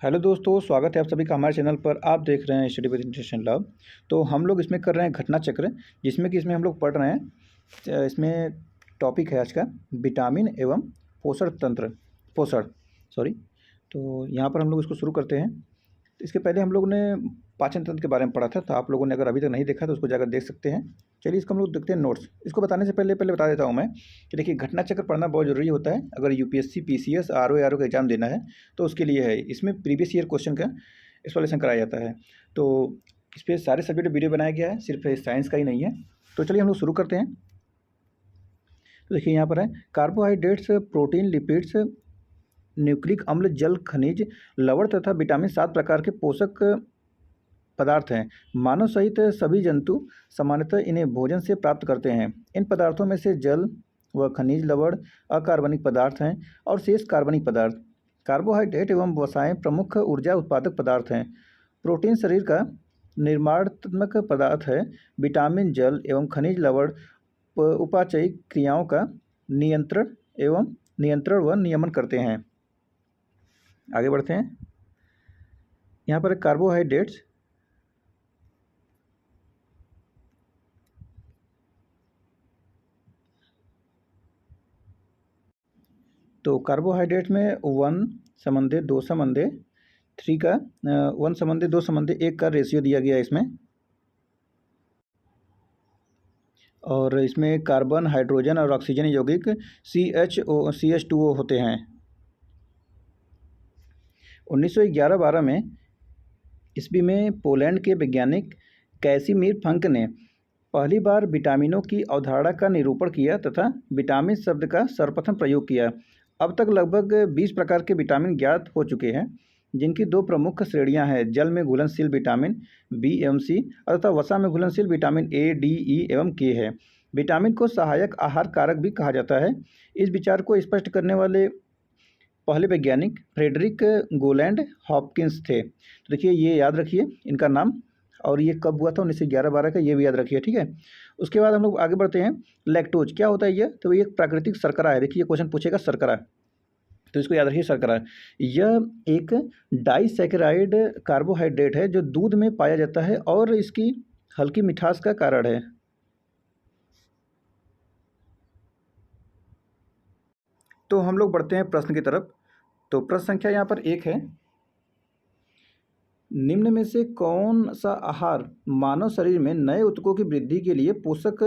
Hello दोस्तों, स्वागत है आप सभी का हमारे चैनल पर। आप देख रहे हैं स्टडी विद न्यूट्रिशन लैब। तो हम लोग इसमें कर रहे हैं घटना चक्र, जिसमें कि इसमें हम लोग पढ़ रहे हैं इसमें टॉपिक है आज का विटामिन एवं पोषण तंत्र पोषण सॉरी। तो यहाँ पर हम लोग इसको शुरू करते हैं। तो इसके पहले हम लोगों ने पाचन तंत्र के बारे में पढ़ा था, तो आप लोगों ने अगर अभी तक नहीं देखा तो उसको जाकर देख सकते हैं। चलिए इसको हम लोग देखते हैं नोट्स। इसको बताने से पहले बता देता हूँ मैं कि देखिए, घटना चक्र पढ़ना बहुत ज़रूरी होता है अगर यूपीएससी पीसीएस आरओ का एग्जाम देना है तो उसके लिए है। इसमें प्रीवियस ईयर क्वेश्चन का एक्सप्लेनेशन कराया जाता है। तो इस पर सारे सब्जेक्ट वीडियो बनाया गया है, सिर्फ साइंस का ही नहीं है। तो चलिए हम लोग शुरू करते हैं। तो देखिए यहाँ पर है कार्बोहाइड्रेट्स, प्रोटीन, लिपिड्स, न्यूक्लिक अम्ल, जल, खनिज, लवण तथा विटामिन 7 प्रकार के पोषक पदार्थ हैं। मानव सहित सभी जंतु सामान्यतः इन्हें भोजन से प्राप्त करते हैं। इन पदार्थों में से जल व खनिज, लवण अकार्बनिक पदार्थ हैं और शेष कार्बनिक पदार्थ। कार्बोहाइड्रेट एवं वसाएं प्रमुख ऊर्जा उत्पादक पदार्थ हैं। प्रोटीन शरीर का निर्माणात्मक पदार्थ है। विटामिन, जल एवं खनिज, लवण उपाचयी क्रियाओं का नियंत्रण व नियमन करते हैं। आगे बढ़ते हैं। यहाँ पर कार्बोहाइड्रेट्स। तो कार्बोहाइड्रेट में 1:2 3 का 1:2 1 का रेशियो दिया गया है इसमें। और इसमें कार्बन, हाइड्रोजन और ऑक्सीजन यौगिक CH2O होते हैं। 1911-12 में ईस्वी में पोलैंड के वैज्ञानिक कैसिमिर फंक ने पहली बार विटामिनों की अवधारणा का निरूपण किया तथा विटामिन शब्द का सर्वप्रथम प्रयोग किया। अब तक लगभग 20 प्रकार के विटामिन ज्ञात हो चुके हैं, जिनकी दो प्रमुख श्रेणियां हैं। जल में घुलनशील विटामिन बी एवं सी तथा वसा में घुलनशील विटामिन ए, डी, ई एवं के है। विटामिन को सहायक आहार कारक भी कहा जाता है। इस विचार को स्पष्ट करने वाले पहले वैज्ञानिक फ्रेडरिक गोलैंड हॉपकिंस थे। तो देखिए, ये याद रखिए इनका नाम, और ये कब हुआ था 1911-12 का, ये भी याद रखिए, ठीक है। उसके बाद हम लोग आगे बढ़ते हैं। लैक्टोज क्या होता है ये? तो ये एक प्राकृतिक शर्करा है। देखिए, ये क्वेश्चन पूछेगा शर्करा, तो इसको याद रखिए शर्करा। यह एक डाइसैकेराइड कार्बोहाइड्रेट है जो दूध में पाया जाता है और इसकी हल्की मिठास का कारण है। तो हम लोग बढ़ते हैं प्रश्न की तरफ। तो प्रश्न संख्या यहाँ पर 1 है। निम्न में से कौन सा आहार मानव शरीर में नए ऊतकों की वृद्धि के लिए पोषक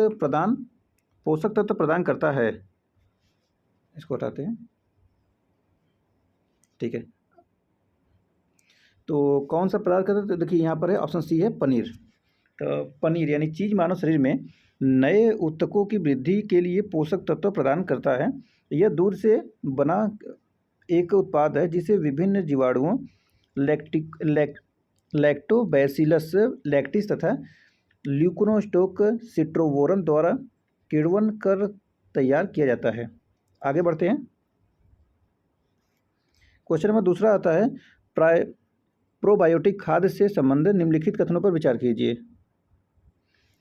तत्व प्रदान करता है? इसको हटाते हैं, ठीक है। तो कौन सा पदार्थ करता है? तो देखिए यहाँ पर है, ऑप्शन सी है पनीर। तो पनीर यानी चीज़ मानव शरीर में नए ऊतकों की वृद्धि के लिए पोषक तत्व प्रदान करता है। यह दूध से बना एक उत्पाद है जिसे विभिन्न जीवाणुओं लैक्टोबैसिलस लैक्टिस तथा ल्यूकोनोस्टोक सिट्रोवोरम द्वारा किण्वन कर तैयार किया जाता है। आगे बढ़ते हैं। क्वेश्चन नंबर दूसरा आता है, प्रोबायोटिक खाद्य से संबंधित निम्नलिखित कथनों पर विचार कीजिए।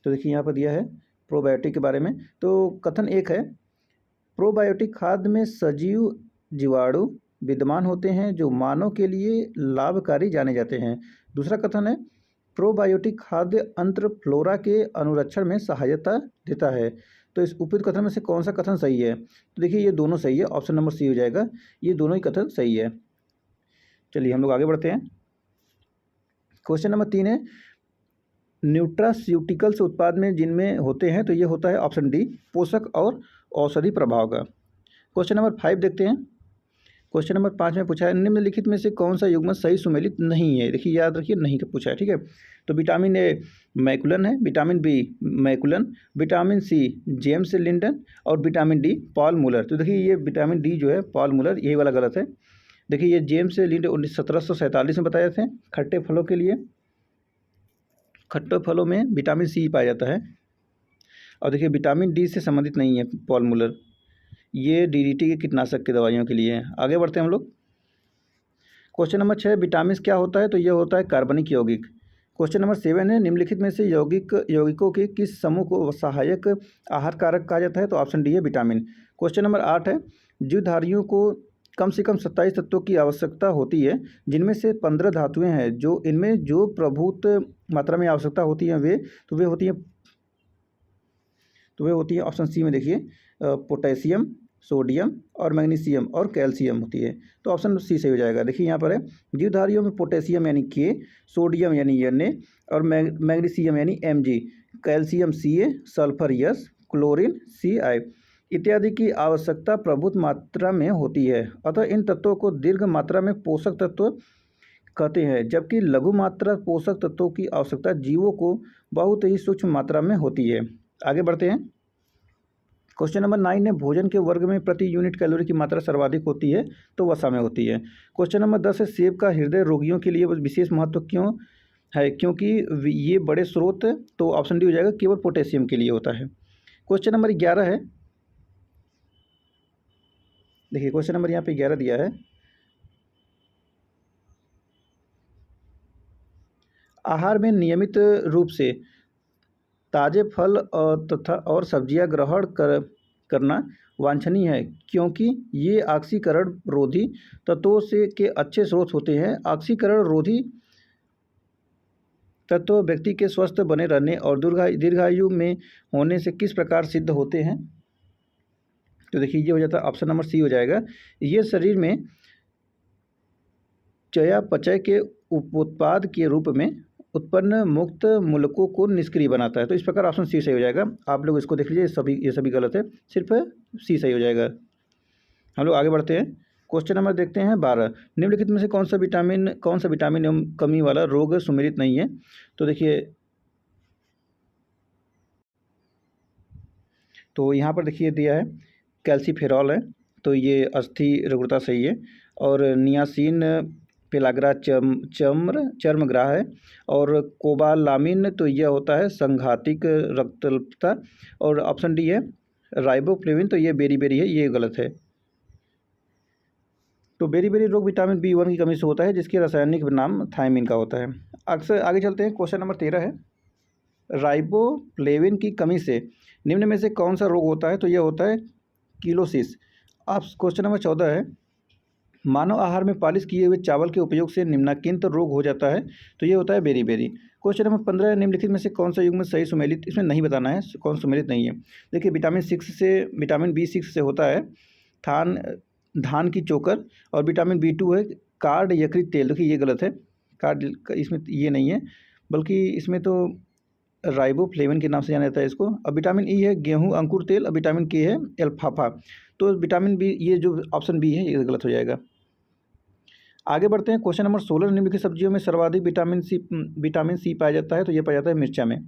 तो देखिए यहाँ पर दिया है प्रोबायोटिक के बारे में। तो कथन 1 है, प्रोबायोटिक खाद्य में सजीव जीवाणु विद्यमान होते हैं जो मानव के लिए लाभकारी जाने जाते हैं। दूसरा कथन है, प्रोबायोटिक खाद्य अंत्र फ्लोरा के अनुरक्षण में सहायता देता है। तो इस उपयुक्त कथन में से कौन सा कथन सही है? तो देखिए, ये दोनों सही है, ऑप्शन नंबर सी हो जाएगा। ये दोनों ही कथन सही है। चलिए हम लोग आगे बढ़ते हैं। क्वेश्चन नंबर 3 है, न्यूट्रास्यूटिकल्स उत्पाद में जिनमें होते हैं, तो ये होता है ऑप्शन डी, पोषक और औषधि प्रभाव का। क्वेश्चन नंबर 5 देखते हैं। क्वेश्चन नंबर 5 में पूछा है, निम्नलिखित में से कौन सा युग्मक सही सुमेलित नहीं है? देखिए याद रखिए, नहीं का पूछा है, ठीक है। तो विटामिन ए मैकुलन है, vitamin B मैकुलन, vitamin C James Lyndon और विटामिन डी पॉल मुलर। तो देखिए, ये विटामिन डी जो है पॉल मुलर, यही वाला गलत है। देखिए, ये जेम्स लिंडन 1747 में बताए थे खट्टे फलों के लिए। खट्टे फलों में विटामिन सी पाया जाता है। और देखिए, विटामिन डी से संबंधित नहीं है पॉल मुलर, ये डीडीटी के कीटनाशक की दवाइयों के लिए है। आगे बढ़ते हैं हम लोग। क्वेश्चन नंबर 6, विटामिन क्या होता है? तो ये होता है कार्बनिक यौगिक। क्वेश्चन नंबर 7 है, निम्नलिखित में से यौगिकों के किस समूह को सहायक आहार कारक कहा जाता है? तो ऑप्शन डी है विटामिन। क्वेश्चन नंबर 8 है, जीवधारियों को कम से कम 27 तत्वों की आवश्यकता होती है, जिनमें से 15 धातुएं हैं। जो इनमें जो प्रभुत मात्रा में आवश्यकता होती हैं वे होती है ऑप्शन सी में देखिए, पोटेशियम, सोडियम और मैग्नीशियम और कैल्शियम होती है। तो ऑप्शन सी सही हो जाएगा। देखिए यहाँ पर है, जीवधारियों में पोटेशियम यानी के, सोडियम यानी Na और मैग्नीशियम यानी Mg, calcium Ca, sulphur yes, chlorine Ci इत्यादि की आवश्यकता प्रभुत मात्रा में होती है। अतः इन तत्वों को दीर्घ मात्रा में पोषक तत्व कहते हैं, जबकि लघु मात्रा पोषक तत्वों की आवश्यकता जीवों को बहुत ही सूक्ष्म मात्रा में होती है। आगे बढ़ते हैं। क्वेश्चन नंबर 9 है, भोजन के वर्ग में प्रति यूनिट कैलोरी की मात्रा सर्वाधिक होती है तो वसा में होती है। क्वेश्चन नंबर 10 है, सेब का हृदय रोगियों के लिए विशेष महत्व क्यों है? क्योंकि ये बड़े स्रोत, तो ऑप्शन डी हो जाएगा, केवल पोटेशियम के लिए होता है। क्वेश्चन नंबर 11 है, देखिए क्वेश्चन नंबर यहाँ पे 11 दिया है, आहार में नियमित रूप से ताजे फल तथा और सब्जियां ग्रहण करना वांछनीय है, क्योंकि ये ऑक्सीकरण रोधी तत्वों से के अच्छे स्रोत होते हैं। ऑक्सीकरण रोधी तत्व व्यक्ति के स्वस्थ बने रहने और दीर्घायु में होने से किस प्रकार सिद्ध होते हैं? तो देखिए ये हो जाता है, ऑप्शन नंबर सी हो जाएगा। ये शरीर में चयापचय के उत्पाद के रूप में उत्पन्न मुक्त मूलकों को निष्क्रिय बनाता है। तो इस प्रकार ऑप्शन सी सही हो जाएगा। आप लोग इसको देख लीजिए, ये सभी गलत है, सिर्फ सी सही हो जाएगा। हम लोग आगे बढ़ते हैं। क्वेश्चन नंबर देखते हैं 12, निम्नलिखित में से कौन सा विटामिन एवं कमी वाला रोग सुमेलित नहीं है? तो देखिए, तो यहाँ पर देखिए दिया है कैल्सीफेरॉल है, तो ये अस्थि रुग्णता सही है। और नियासिन पेलाग्रा चर्मग्राह है। और कोबालामिन तो यह होता है संघातिक रक्तल्पता। और ऑप्शन डी है राइबोफ्लेविन, तो ये बेरी है, ये गलत है। तो बेरी रोग विटामिन B1 की कमी से होता है, जिसके रासायनिक नाम थायमिन का होता है। अक्सर आगे चलते हैं। क्वेश्चन नंबर 13 है, राइबोफ्लेविन की कमी से निम्न में से कौन सा रोग होता है? तो यह होता है किलोसिस। आप क्वेश्चन नंबर 14 है, मानव आहार में पालिश किए हुए चावल के उपयोग से निम्नलिखित रोग हो जाता है, तो ये होता है बेरी। क्वेश्चन नंबर 15 है, निम्नलिखित में से कौन सा युग्म सही सुमेलित, इसमें नहीं बताना है कौन सुमेलित नहीं है। देखिए विटामिन B6 से होता है धान की चोकर। और विटामिन B2 है कार्ड यकृत तेल। देखिए ये गलत है, कार्ड इसमें ये नहीं है, बल्कि इसमें तो राइबोफ्लेविन के नाम से जाना जाता है इसको। अब विटामिन E है गेहूं अंकुर तेल। अब विटामिन K है एल्फाफा। तो विटामिन B, ये जो ऑप्शन बी है ये गलत हो जाएगा। आगे बढ़ते हैं। क्वेश्चन नंबर 16, निम्नलिखित सब्जियों में सर्वाधिक विटामिन सी पाया जाता है? तो ये पाया जाता है मिर्चा में।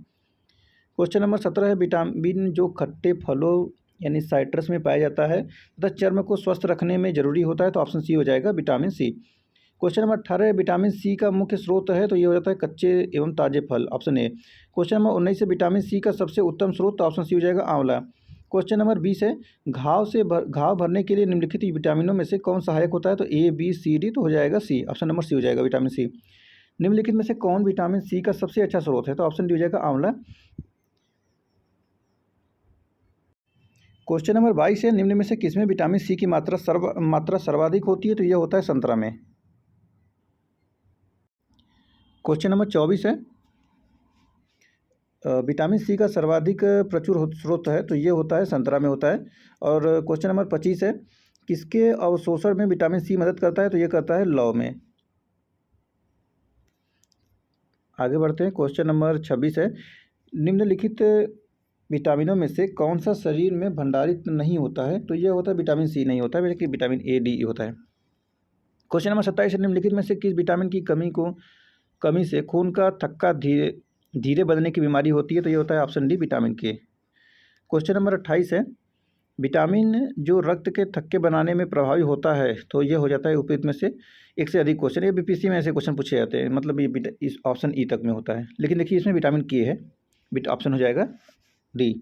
क्वेश्चन नंबर 17 है, विटामिन जो खट्टे फलों यानी साइट्रस में पाया जाता है तथा चर्म को स्वस्थ रखने में जरूरी होता है, तो ऑप्शन सी हो जाएगा विटामिन सी। क्वेश्चन नंबर 18 है, विटामिन सी का मुख्य स्रोत है? तो ये हो जाता है कच्चे एवं ताजे फल, ऑप्शन ए। क्वेश्चन नंबर 19 है, विटामिन सी का सबसे उत्तम स्रोत? तो ऑप्शन सी हो जाएगा आंवला। क्वेश्चन नंबर 20 है, घाव भरने के लिए निम्नलिखित विटामिनों में से कौन सहायक होता है? तो A, B, C, D, तो हो जाएगा सी, ऑप्शन नंबर सी हो जाएगा विटामिन सी। निम्नलिखित में से कौन विटामिन सी का सबसे अच्छा स्रोत है? तो ऑप्शन डी हो जाएगा आंवला। क्वेश्चन नंबर 22 है, निम्न में से किसमें विटामिन सी की मात्रा सर्वाधिक होती है? तो यह होता है संतरा में। क्वेश्चन नंबर 24 है, विटामिन सी का सर्वाधिक प्रचुर स्रोत है? तो ये होता है संतरा में होता है। और क्वेश्चन नंबर 25 है, किसके अवशोषण में विटामिन सी मदद करता है? तो ये करता है लौ में। आगे बढ़ते हैं। क्वेश्चन नंबर 26 है, निम्नलिखित विटामिनों में से कौन सा शरीर में भंडारित नहीं होता है? तो यह होता है विटामिन सी नहीं होता है, बल्कि विटामिन A, D होता है। क्वेश्चन नंबर 27 है, निम्नलिखित में से किस विटामिन की कमी से खून का थक्का धीरे बदलने की बीमारी होती है? तो ये होता है ऑप्शन डी विटामिन के। क्वेश्चन नंबर 28 है, विटामिन जो रक्त के थक्के बनाने में प्रभावी होता है? तो ये हो जाता है उपयुक्त में से एक से अधिक क्वेश्चन। ये BPSC में ऐसे क्वेश्चन पूछे जाते हैं, मतलब ये इस ऑप्शन ई तक में होता है। लेकिन देखिए इसमें विटामिन के है, ऑप्शन हो जाएगा डी।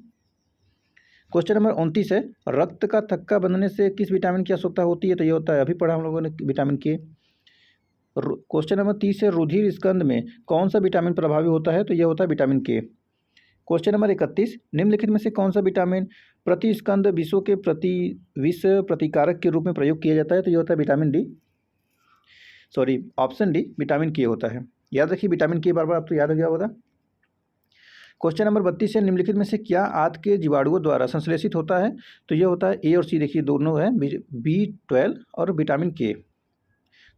क्वेश्चन नंबर 29 है, रक्त का थक्का बनने से किस विटामिन की आवश्यकता होती है? तो ये होता है, अभी पढ़ा हम लोगों ने, विटामिन के। क्वेश्चन नंबर 30 है, रुधिर स्कंद में कौन सा विटामिन प्रभावी होता है? तो ये होता है विटामिन के। क्वेश्चन नंबर 31, निम्नलिखित में से कौन सा विटामिन प्रतिस्कंद विषों के विष प्रतिकारक के रूप में प्रयोग किया जाता है? तो ये होता है vitamin D, sorry option D vitamin के होता है। याद रखिए विटामिन के, बार बार आप तो याद हो गया होगा। क्वेश्चन नंबर 32 है, निम्नलिखित में से क्या आंत के जीवाणुओं द्वारा संश्लेषित होता है? तो ये होता है ए और सी, देखिए दोनों है, B12 और विटामिन के।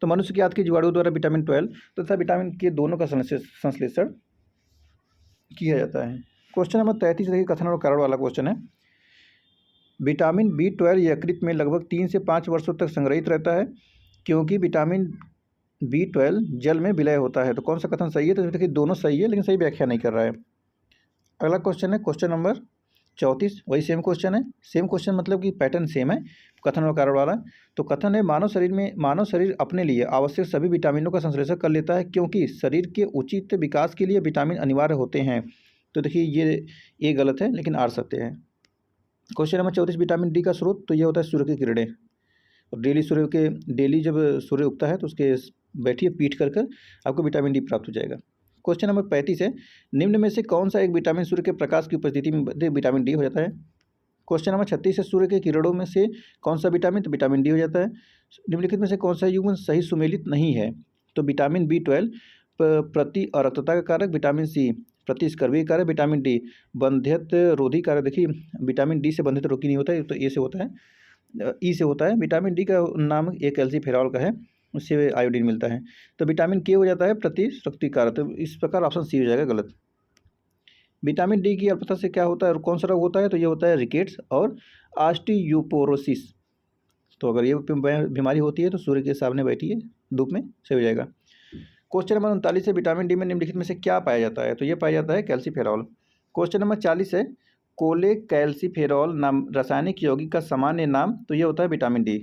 तो मनुष्य के आंत के जीवाणुओं द्वारा विटामिन 12 तथा विटामिन के दोनों का संश्लेषण किया जाता है। क्वेश्चन नंबर 33 देखिए कथन और कारण वाला क्वेश्चन है। विटामिन B12 यकृत में लगभग 3 से 5 वर्षों तक संग्रहित रहता है क्योंकि विटामिन B12 जल में विलय होता है। तो कौन सा कथन सही है? तो देखिए दोनों सही है, लेकिन सही व्याख्या नहीं कर रहा है। अगला क्वेश्चन है क्वेश्चन नंबर 34, वही सेम क्वेश्चन है। सेम क्वेश्चन मतलब कि पैटर्न सेम है, कथन और कारण वाला। तो कथन है, मानव शरीर अपने लिए आवश्यक सभी विटामिनों का संश्लेषण कर लेता है क्योंकि शरीर के उचित विकास के लिए विटामिन अनिवार्य होते हैं। तो देखिए ये गलत है, लेकिन आर सत्य है। क्वेश्चन नंबर 34, विटामिन डी का स्रोत, तो ये होता है सूर्य की किरणें। और डेली जब सूर्य उगता है तो उसके बैठिए पीठ कर आपको विटामिन डी प्राप्त हो जाएगा। क्वेश्चन नंबर 35 है, निम्न में से कौन सा एक विटामिन सूर्य के प्रकाश की उपस्थिति में विटामिन डी हो जाता है? क्वेश्चन नंबर 36 है, सूर्य के किरणों में से कौन सा विटामिन? तो विटामिन डी हो जाता है। निम्नलिखित में से कौन सा युग्म सही सुमेलित नहीं है? तो विटामिन B12 प्रति अरक्तता का कारक, विटामिन सी प्रतिस्कर्वी कारक, विटामिन डी बंध्यत रोधी कारक। देखिए विटामिन डी से बंधित रोगी नहीं होता है, तो ए से होता है, ई से होता है। विटामिन डी का नाम एक कैल्सीफेरॉल का है, उससे आयोडीन मिलता है। तो विटामिन के हो जाता है प्रतिशक्तिकारक। तो इस प्रकार ऑप्शन सी हो जाएगा गलत। विटामिन डी की अल्पता से क्या होता है और कौन सा रोग होता है? तो ये होता है रिकेट्स और ऑस्टियोपोरोसिस। तो अगर ये बीमारी होती है तो सूर्य के सामने बैठिए धूप में, सही हो जाएगा। क्वेश्चन नंबर 39 है, विटामिन डी में निम्नलिखित में से क्या पाया जाता है? तो ये पाया जाता है कैल्सीफेरॉल। क्वेश्चन नंबर 40 है, कोले कैल्सीफेरॉल नाम रासायनिक यौगिक का सामान्य नाम, तो ये होता है विटामिन डी।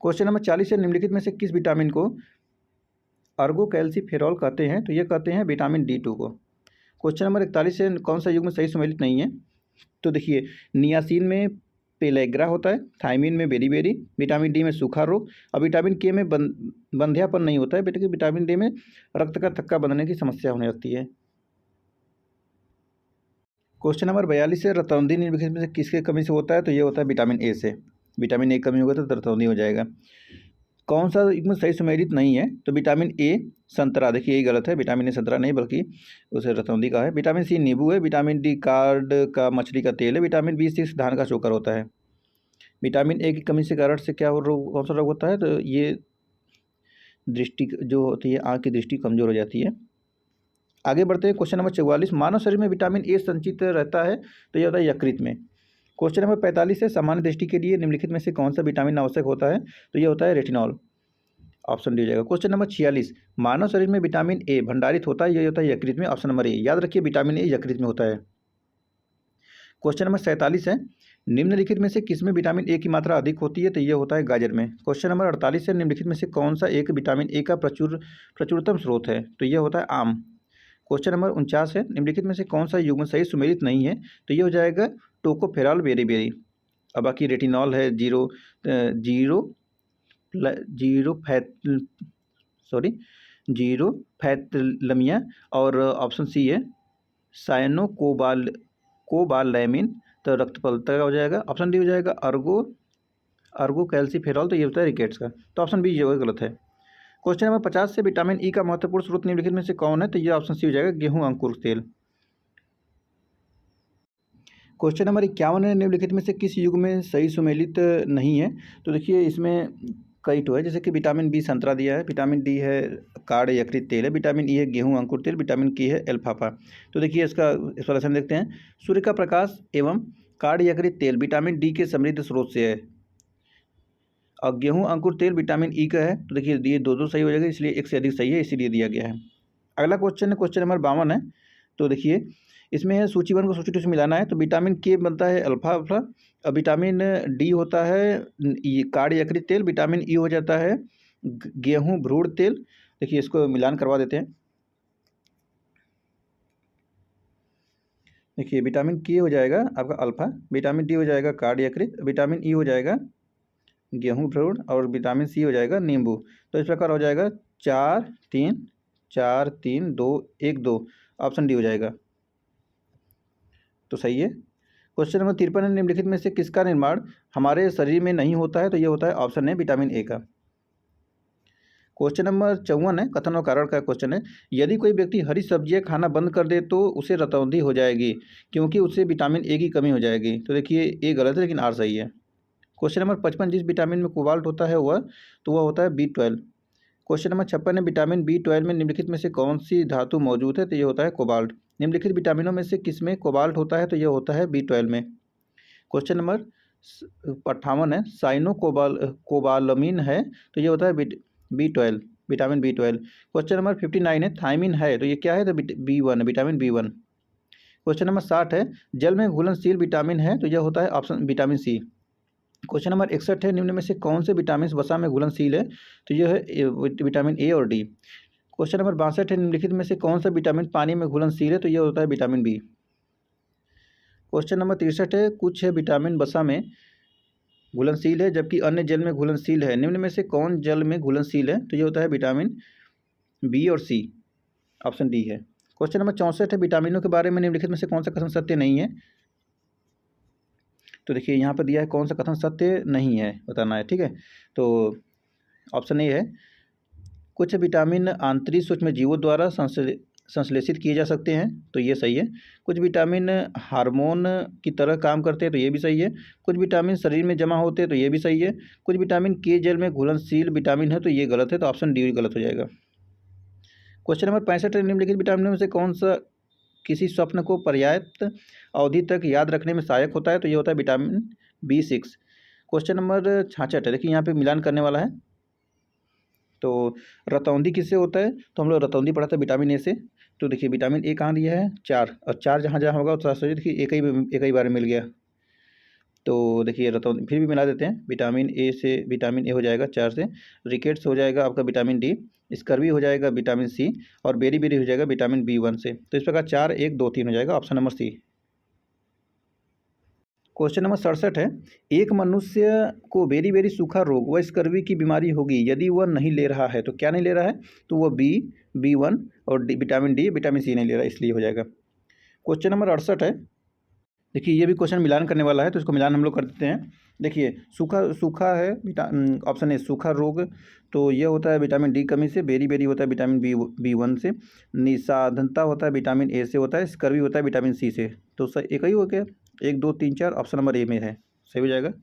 क्वेश्चन नंबर 40 है, निम्नलिखित में से किस विटामिन को अर्गो कैल्सीफेरॉल कहते हैं? तो ये कहते हैं विटामिन D2 को। क्वेश्चन नंबर 41 है, कौन सा युग्म सही सुमेलित नहीं है? तो देखिए नियासिन में पेलेग्रा होता है, थायमिन में बेरीबेरी, विटामिन डी में सूखा रोग और विटामिन के में बंध्यापन नहीं होता है। बेटे विटामिन डी में रक्त का थक्का बंधने की समस्या होने लगती है। क्वेश्चन नंबर 42 है, रतौंधी निम्नलिखित में से किसके कमी से होता है? तो ये होता है विटामिन ए से। विटामिन ए की कमी होगा तो रतौंधी हो जाएगा। कौन सा युग्म सही सुमेलित नहीं है? तो विटामिन ए संतरा, देखिए ये गलत है, विटामिन ए संतरा नहीं बल्कि उसे रतौंधी का है। विटामिन सी नींबू है, विटामिन डी कार्ड का मछली का तेल है, विटामिन B6 धान का चोकर होता है। विटामिन ए की कमी से कारण से क्या रोग, कौन सा रोग होता है? तो ये दृष्टि जो होती है, आँख की दृष्टि कमजोर हो जाती है। आगे बढ़ते हैं क्वेश्चन नंबर 44, मानव शरीर में विटामिन ए संचित रहता है, तो यह होता है यकृत में। क्वेश्चन नंबर 45 है, सामान्य दृष्टि के लिए निम्नलिखित में से कौन सा विटामिन आवश्यक होता है? तो यह होता है रेटिनॉल, ऑप्शन डी हो जाएगा। क्वेश्चन नंबर 46, मानव शरीर में विटामिन ए भंडारित होता है, यह होता है यकृत में, ऑप्शन नंबर ए। याद रखिए विटामिन ए यकृत में होता है। क्वेश्चन नंबर 47 है, निम्नलिखित में से किसमें विटामिन ए की मात्रा अधिक होती है? तो यह होता है गाजर में। क्वेश्चन नंबर 48 है, निम्नलिखित में से कौन सा एक विटामिन ए का प्रचुरतम स्रोत है? तो यह होता है आम। क्वेश्चन नंबर 49 है, निम्नलिखित में से कौन सा युग्म सही सुमेलित नहीं है? तो ये हो जाएगा टोकोफेरॉल बेरीबेरी। अब बाकी रेटिनॉल है, जीरो फैथलमिया, और ऑप्शन सी है कोबालैमिन, तो रक्तपलता का हो जाएगा। ऑप्शन डी हो जाएगा अर्गो कैल्सीफेरॉल, तो ये होता है रिकेट्स का। तो ऑप्शन बी जो है गलत है। क्वेश्चन नंबर 50 से, विटामिन ई का महत्वपूर्ण स्रोत निम्नलिखित में से कौन है? तो ये ऑप्शन सी हो जाएगा गेहूं अंकुर तेल। क्वेश्चन नंबर 51 है, निम्नलिखित में से किस युग में सही सुमेलित नहीं है? तो देखिए इसमें कई तो है, जैसे कि विटामिन बी संतरा दिया है, विटामिन डी है कार्ड यकृत तेल है, विटामिन ई है गेहूं अंकुर तेल, विटामिन के है एल्फाफा। तो देखिए इसका सॉल्यूशन देखते हैं। सूर्य का प्रकाश एवं कार्ड यकृत तेल विटामिन डी के समृद्ध स्रोत से है और गेहूं अंकुर तेल विटामिन ई का है। तो देखिए ये दो सही हो जाएगा, इसलिए एक से अधिक सही है, इसीलिए दिया गया है। अगला क्वेश्चन है क्वेश्चन नंबर 52 है। तो देखिए इसमें है सूची 1 को सूची 2 से मिलाना है। तो विटामिन के बनता है अल्फा, विटामिन डी होता है कार्ड यकृत तेल, विटामिन ई हो जाता है गेहूं भ्रूण तेल। देखिए इसको मिलान करवा देते हैं। देखिए विटामिन के हो जाएगा आपका अल्फा, विटामिन डी हो जाएगा कार्ड यकृत, विटामिन ई हो जाएगा गेहूं भ्रूण और विटामिन सी हो जाएगा नींबू। तो इस प्रकार हो जाएगा 4 3 4 3 2 1 2। ऑप्शन डी हो जाएगा। तो सही है। क्वेश्चन नंबर 53 है, निम्नलिखित में से किसका निर्माण हमारे शरीर में नहीं होता है? तो ये होता है ऑप्शन है विटामिन ए का। क्वेश्चन नंबर 54 है, कथन और कारण का क्वेश्चन है। यदि कोई व्यक्ति हरी सब्जियां खाना बंद कर दे तो उसे रतौंधी हो जाएगी क्योंकि उससे विटामिन ए की कमी हो जाएगी। तो देखिए ए गलत है लेकिन आर सही है। क्वेश्चन नंबर 55, जिस विटामिन में कोबाल्ट होता है वह होता है B12। क्वेश्चन नंबर 56 है, विटामिन B12 में निम्नलिखित में से कौन सी धातु मौजूद है? तो ये होता है कोबाल्ट। निम्नलिखित विटामिनों में से किसमें कोबाल्ट होता है? तो यह होता है B12 में। क्वेश्चन नंबर 58 है, साइनो कोबालमिन है तो ये होता है B12, vitamin B12। Question number 59 है, थायमिन है तो ये क्या है? तो B1, vitamin B1। Question number 60 है, जल में घुलनशील विटामिन है तो यह होता है option vitamin C. Question number 61 है, निम्न में से कौन से विटामिन वसा में घुलनशील है? तो यह है विटामिन ए और डी। क्वेश्चन नंबर 62 है, निम्नलिखित में से कौन सा विटामिन पानी में घुलनशील है? तो यह होता है विटामिन बी। क्वेश्चन नंबर 63 है, कुछ है विटामिन वसा में घुलनशील है जबकि अन्य जल में घुलनशील है, निम्न में से कौन जल में घुलनशील है? तो ये होता है विटामिन बी और सी, ऑप्शन डी है। क्वेश्चन नंबर 64 है, विटामिनों के बारे में निम्नलिखित में से कौन सा कथन सत्य नहीं है? तो देखिए यहाँ पर दिया है कौन सा कथन सत्य नहीं है, बताना है, ठीक है। तो ऑप्शन ए है, कुछ विटामिन आंतरिक सूक्ष्मजीवों द्वारा संश्लेषित किए जा सकते हैं तो ये सही है। कुछ विटामिन हार्मोन की तरह काम करते हैं तो ये भी सही है। कुछ विटामिन शरीर में जमा होते हैं तो ये भी सही है। कुछ विटामिन के जल में घुलनशील विटामिन है तो ये गलत है, तो ऑप्शन डी गलत हो जाएगा। क्वेश्चन नंबर 65, निम्नलिखित विटामिनों में से कौन सा किसी स्वप्न को पर्याप्त अवधि तक याद रखने में सहायक होता है? तो ये होता है विटामिन B6। क्वेश्चन नंबर 66 है, देखिए यहाँ पे मिलान करने वाला है। तो रतौंधी किससे होता है? तो हम लोग रतौंधी पढ़ा था विटामिन ए से। तो देखिए विटामिन ए कहाँ दिया है? 4, और 4 जहाँ जहाँ होगा तो सोचिए देखिए एक ही बार में मिल गया। तो देखिए रतौंधी फिर भी मिला देते हैं, विटामिन ए से विटामिन ए हो जाएगा 4 से, रिकेट्स हो जाएगा आपका विटामिन डी, स्कर्वी हो जाएगा विटामिन सी, और बेरी बेरी हो जाएगा विटामिन B1 से। तो इस प्रकार 4 1 2 3 हो जाएगा, option number C. Question number 67 है, एक मनुष्य को बेरी बेरी सूखा रोग व स्कर्वी की बीमारी होगी यदि वह नहीं ले रहा है, तो क्या नहीं ले रहा है? तो वह B1 और विटामिन डी विटामिन सी नहीं ले रहा है, इसलिए हो जाएगा। क्वेश्चन नंबर 68 है, देखिए ये भी क्वेश्चन मिलान करने वाला है तो इसको मिलान हम लोग कर देते हैं। देखिए सूखा सूखा है ऑप्शन ए सूखा रोग, तो यह होता है विटामिन डी कमी से। बेरी बेरी होता है विटामिन B1 से। निसाधनता होता है विटामिन ए से होता है। स्कर्वी होता है विटामिन सी से। तो सर एक ही हो गया, 1 2 3 4 ऑप्शन नंबर ए में है, सही हो जाएगा।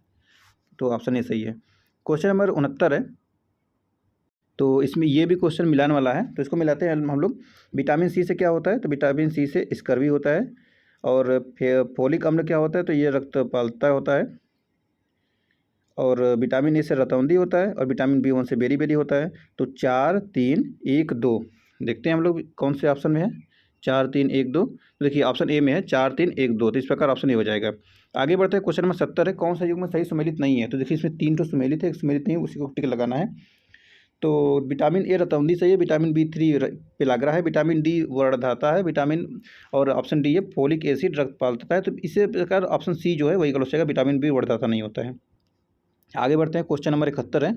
तो ऑप्शन ए सही है। क्वेश्चन नंबर 69 है, तो इसमें ये भी क्वेश्चन मिलान वाला है तो इसको मिलाते हैं हम लोग। विटामिन सी से क्या होता है? तो विटामिन सी से स्कर्वी होता है। और फोलिक अम्ल क्या होता है? तो ये रक्तपालता होता है। और विटामिन ए से रतौंधी होता है, और विटामिन B1 से बेरी बेरी होता है। तो 4 3 1 2 देखते हैं हम लोग कौन से ऑप्शन में है। 4 3 1 2, तो देखिए ऑप्शन ए में है 4 3 1 2, तो इस प्रकार ऑप्शन ए हो जाएगा। आगे बढ़ते हैं, क्वेश्चन नंबर 70 है, कौन सा युग्म सही सुमेलित नहीं है? तो देखिए इसमें 3 तो सुमेलित है, एक सुमेलित नहीं है, उसी को टिक लगाना है। तो विटामिन ए रतौंधी सही है, विटामिन B3 पेलाग्रा है, विटामिन डी वर्णधाता है, विटामिन और ऑप्शन डी है फोलिक एसिड रक्तपालता है। तो इसी प्रकार ऑप्शन सी जो है वही गलत हो जाएगा, विटामिन बी वर्णधाता नहीं होता है। आगे बढ़ते हैं, क्वेश्चन नंबर 71 है,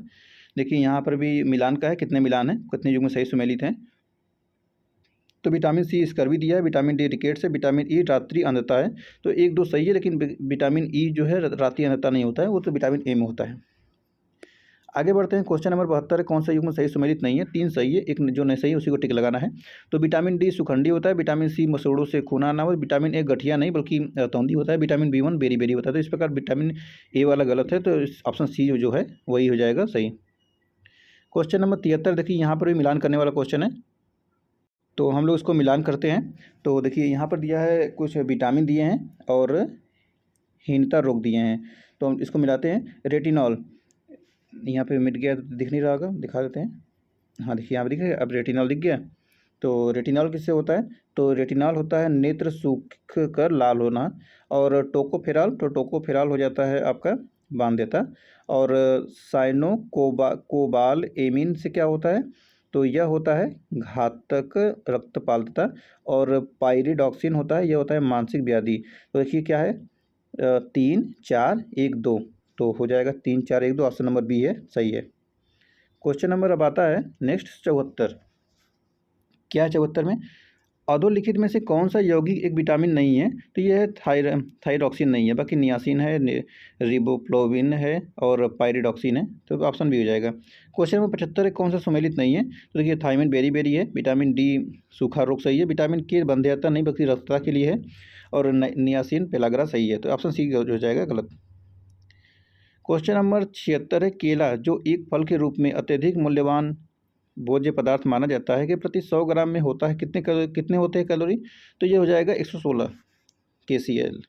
देखिए यहाँ पर भी मिलान का है, कितने मिलान है, कितने युग्म सही सुमेलित हैं। तो विटामिन सी स्कर्वी दिया है, विटामिन डी रिकेट्स है, विटामिन ई रात्रि अंधता है। तो 1 2 सही है, लेकिन विटामिन ई जो है रात्रि अंधता नहीं होता है, वो तो विटामिन ए में होता है। आगे बढ़ते हैं, क्वेश्चन नंबर 72 है, कौन सा युग्म सही सुमेलित नहीं है? 3 सही है, एक जो नहीं सही है उसी को टिक लगाना है। तो विटामिन डी सुखंडी होता है, विटामिन सी मसूड़ों से खून आना हो, विटामिन ए गठिया नहीं बल्कि रतौंधी होता है, विटामिन B1 बेरी बेरी होता है। तो इस प्रकार विटामिन ए वाला गलत है, तो ऑप्शन सी जो है वही हो जाएगा सही। क्वेश्चन नंबर 73, देखिए यहाँ पर भी मिलान करने वाला क्वेश्चन है, तो हम लोग इसको मिलान करते हैं। तो देखिए यहाँ पर दिया है कुछ विटामिन दिए हैं और हीनता रोग दिए हैं, तो हम इसको मिलाते हैं। रेटिनॉल यहाँ पे मिट गया, दिख नहीं रहा होगा, दिखा देते हैं। हाँ देखिए यहाँ पे दिख गया, अब रेटिनॉल दिख गया। तो रेटिनॉल किससे होता है? तो रेटिनॉल होता है नेत्र सूख कर लाल होना। और टोकोफेराल, तो टोकोफेराल हो जाता है आपका बांध देता। और साइनो कोबाल एमीन से क्या होता है? तो यह होता है घातक रक्तपालता। और पायरिडॉक्सिन होता है, यह होता है मानसिक व्याधि। तो देखिए क्या है, 3 4 1 2, तो हो जाएगा 3 4 1 2, ऑप्शन नंबर बी है, सही है। क्वेश्चन नंबर अब आता है नेक्स्ट 74, क्या है 74 में? अधोलिखित में से कौन सा यौगिक एक विटामिन नहीं है? तो यह है थायरॉक्सिन नहीं है, बाकी नियासिन है, रिबोफ्लाविन है और पायरिडॉक्सिन है, तो ऑप्शन बी हो जाएगा। क्वेश्चन नंबर 75 है, कौन सा सुमेलित नहीं है? तो देखिए थायमिन बेरी है, विटामिन डी सूखा रोग सही है, विटामिन के बंध्यता नहीं बल्कि रक्तता के लिए है, और नियासिन पेलाग्रा सही है, तो ऑप्शन सी हो जाएगा गलत। क्वेश्चन नंबर 76 है, केला जो एक फल के रूप में अत्यधिक मूल्यवान भोज्य पदार्थ माना जाता है कि प्रति 100 ग्राम में होता है कितने होते हैं कैलोरी? तो ये हो जाएगा 116 KCl।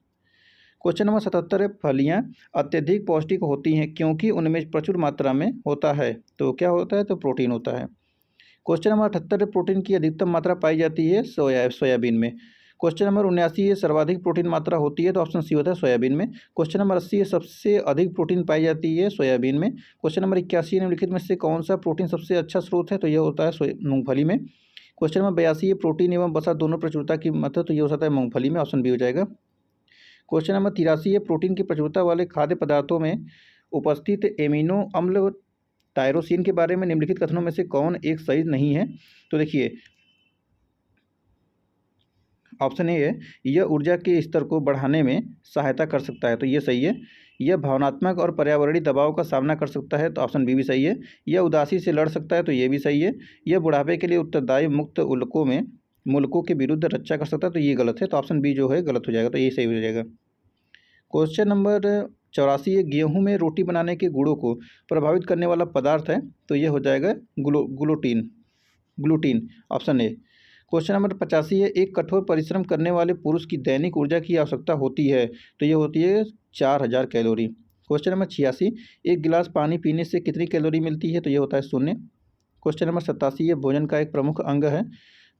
क्वेश्चन नंबर 77 है, फलियां अत्यधिक पौष्टिक होती हैं क्योंकि उनमें प्रचुर मात्रा में होता है, तो क्या होता है? तो प्रोटीन होता है। क्वेश्चन नंबर 78 है, प्रोटीन की अधिकतम मात्रा पाई जाती है सोयाबीन में। क्वेश्चन नंबर 79 है, सर्वाधिक प्रोटीन मात्रा होती है, तो ऑप्शन सी होता है सोयाबीन में। क्वेश्चन नंबर 80 है, सबसे अधिक प्रोटीन पाई जाती है सोयाबीन में। क्वेश्चन नंबर 81 निम्नलिखित में से कौन सा प्रोटीन सबसे अच्छा स्रोत है? तो यह होता है मूंगफली में। क्वेश्चन नंबर 82 है, प्रोटीन एवं वसा दोनों प्रचुरता की मात्रा, तो यह हो सकता है मूंगफली में, ऑप्शन बी हो जाएगा। क्वेश्चन नंबर 83 है, प्रोटीन की प्रचुरता वाले खाद्य पदार्थों में उपस्थित एमिनो अम्ल टायरोसिन के बारे में निम्नलिखित कथनों में से कौन एक सही नहीं है? तो देखिए ऑप्शन ए है, यह ऊर्जा के स्तर को बढ़ाने में सहायता कर सकता है, तो ये सही है। यह भावनात्मक और पर्यावरणीय दबाव का सामना कर सकता है, तो ऑप्शन बी भी सही है। यह उदासी से लड़ सकता है, तो ये भी सही है। यह बुढ़ापे के लिए उत्तरदायी मुक्त मुल्कों के विरुद्ध रक्षा कर सकता है, तो ये गलत है, तो ऑप्शन बी जो है गलत हो जाएगा, तो ये सही हो जाएगा। क्वेश्चन नंबर 84 है, गेहूं में रोटी बनाने के गुणों को प्रभावित करने वाला पदार्थ है, तो ये हो जाएगा gluten, option A. Question number 85 है, एक कठोर परिश्रम करने वाले पुरुष की दैनिक ऊर्जा की आवश्यकता होती है, तो ये होती है 4000 कैलोरी। क्वेश्चन नंबर 86, एक गिलास पानी पीने से कितनी कैलोरी मिलती है? तो ये होता है 0। क्वेश्चन नंबर 87 है, भोजन का एक प्रमुख अंग है